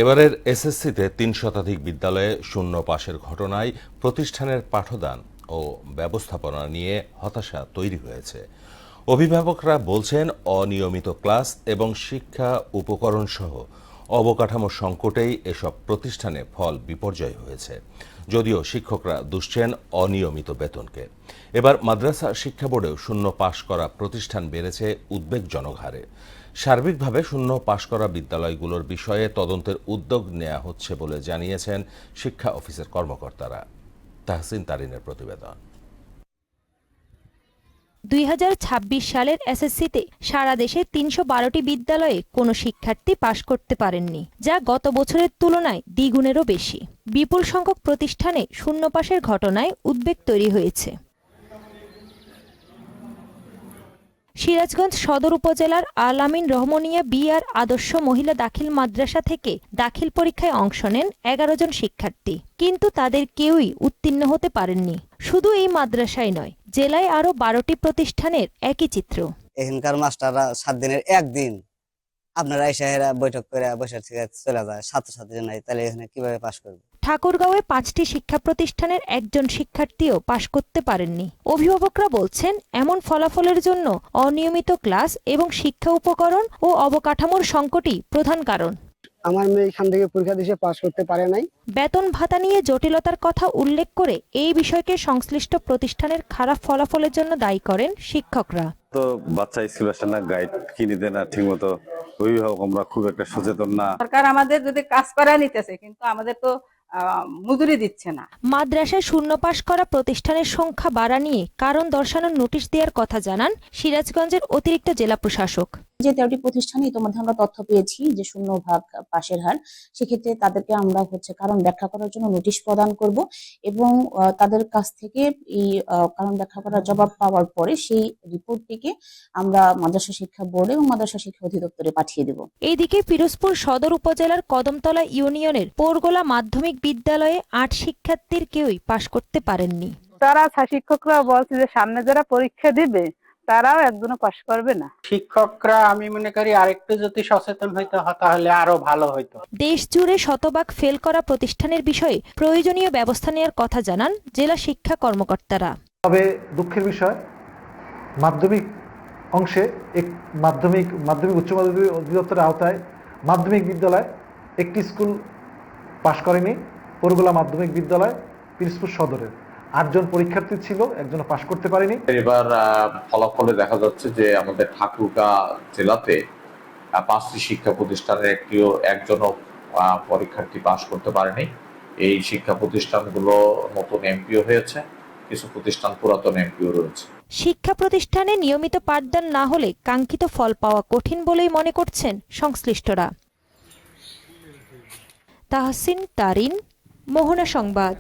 এবারের এসএসসিতে ৩ শতাধিক বিদ্যালয়ে শূন্য পাশের ঘটনায় প্রতিষ্ঠানের পাঠদান ও ব্যবস্থাপনা নিয়ে হতাশা তৈরি হয়েছে। অভিভাবকরা বলছেন, অনিয়মিত ক্লাস এবং শিক্ষা উপকরণ সহ অবকাঠামো সংকটেই এসব প্রতিষ্ঠানে ফল বিপর্যয় হয়েছে। যদিও শিক্ষকরা দুষছেন অনিয়মিত বেতনকে। এবার মাদ্রাসা শিক্ষা বোর্ডেও শূন্য পাশ করা প্রতিষ্ঠান বেড়েছে উদ্বেগজনক হারে। সার্বিকভাবে শূন্য পাশ করা বিদ্যালয়গুলোর বিষয়ে তদন্তের উদ্যোগ নেওয়া হচ্ছে বলে জানিয়েছেন শিক্ষা অফিসের কর্মকর্তারা। তাহসিন তারিনের প্রতিবেদন। ২০২৬ সালের এসএসসিতে সারা দেশে ৩১২টি বিদ্যালয়ে কোনো শিক্ষার্থী পাশ করতে পারেননি, যা গত বছরের তুলনায় দ্বিগুণেরও বেশি। বিপুল সংখ্যক প্রতিষ্ঠানে শূন্য পাশের ঘটনায় উদ্বেগ তৈরি হয়েছে। সিরাজগঞ্জ সদর উপজেলার আল আমিন রহমানিয়া বি.আর আদর্শ মহিলা দাখিল মাদ্রাসা থেকে দাখিল পরীক্ষায় অংশ নেন ১১ জন শিক্ষার্থী, কিন্তু তাদের কেউই উত্তীর্ণ হতে পারেননি। শুধু এই মাদ্রাসায় নয়, জেলায় আরও ১২টি প্রতিষ্ঠানের একই চিত্র। এখানকার মাস্টাররা 7 দিনের একদিন আপনারা এসে বৈঠক করে বসে থেকে চলে যায়, ছাত্রছাত্রী নাই, তাহলে এখানে কিভাবে পাশ করবে? ঠাকুরগাঁওয়ে 5টি শিক্ষা প্রতিষ্ঠানের একজন শিক্ষার্থীও পাশ করতে পারেননি। অভিভাবকরা বলছেন, এমন ফলাফলের জন্য অনিয়মিত ক্লাস এবং শিক্ষা উপকরণ ও অবকাঠামোর সংকটই প্রধান কারণ। আমার মেয়ে এখান থেকে পরীক্ষা দিয়ে পাশ করতে পারে নাই। বেতন ভাতা নিয়ে জটিলতার কথা উল্লেখ করে এই বিষয়কে সংশ্লিষ্ট প্রতিষ্ঠানের খারাপ ফলাফলের জন্য দায়ী করেন শিক্ষকরা। তো বাচ্চা স্কুল আসে না, গাইড কিনে দেয় না ঠিক মতো, অভিভাবক আমরা খুব একটা সচেতন না। সরকার আমাদের যদি কাজ করা নিতেছে, কিন্তু আমাদের তো মজুরি দিচ্ছে না। মাদ্রাসায় শূন্য পাশ করা প্রতিষ্ঠানের সংখ্যা বাড়া নিয়ে কারণ দর্শানোর নোটিশ দেওয়ার কথা জানান সিরাজগঞ্জের অতিরিক্ত জেলা প্রশাসক। যে 13টি প্রতিষ্ঠানে ইতিমধ্যে আমরা তথ্য পেয়েছি যে শূন্যভাগ পাশের হার, সেক্ষেত্রে তাদেরকে আমরা কারণ ব্যাখ্যা করার জন্য নোটিশ প্রদান করব এবং তাদের কাছ থেকে এই কারণ ব্যাখ্যা করার জবাব পাওয়ার পরে সেই রিপোর্টটিকে আমরা মাদ্রাসা শিক্ষা বোর্ড এবং মাদ্রাসা শিক্ষা অধিদপ্তরে পাঠিয়ে দেব। এইদিকে পিরোজপুর সদর উপজেলার কদমতলা ইউনিয়নের পোরগোলা মাধ্যমিক বিদ্যালয়ে 8 শিক্ষার্থীর কেউই পাশ করতে পারেননি। তারা শিক্ষকরা বলছে যে সামনে যারা পরীক্ষা দিবে তারাও একজনও পাশ করবে না। শিক্ষকরা আমি মনে করি আরেকটু যদি সচেতন হইতো তাহলে আরো ভালো হইতো। দেশ জুড়ে শতভাগ ফেল করা প্রতিষ্ঠানের বিষয়ে প্রয়োজনীয় ব্যবস্থা নেওয়ার কথা জানান জেলা শিক্ষা কর্মকর্তারা। তবে দুঃখের বিষয়, মাধ্যমিক অংশে মাধ্যমিক উচ্চ মাধ্যমিক অধিদপ্তরের আওতায় মাধ্যমিক বিদ্যালয় একটি স্কুল পাশ করেনি। পোরগোলা মাধ্যমিক বিদ্যালয় পিরোজপুর সদরের 8 জন পরীক্ষার্থী ছিল, একজনও পাশ করতে পারেনি। এবার ফলাফলে দেখা যাচ্ছে যে আমাদের ঠাকুরগাঁ জেলাতে 5টি শিক্ষা প্রতিষ্ঠানের একজনও পরীক্ষার্থী পাশ করতে পারেনি। এই শিক্ষা প্রতিষ্ঠানগুলো নতুন এমপিও হয়েছে, কিছু প্রতিষ্ঠান পুরাতন এমপিও রয়েছে। শিক্ষা প্রতিষ্ঠানে নিয়মিত পাঠদান না হলে কাঙ্ক্ষিত ফল পাওয়া কঠিন বলেই মনে করছেন সংশ্লিষ্টরা। তাহসিন তারিন, মোহনা সংবাদ।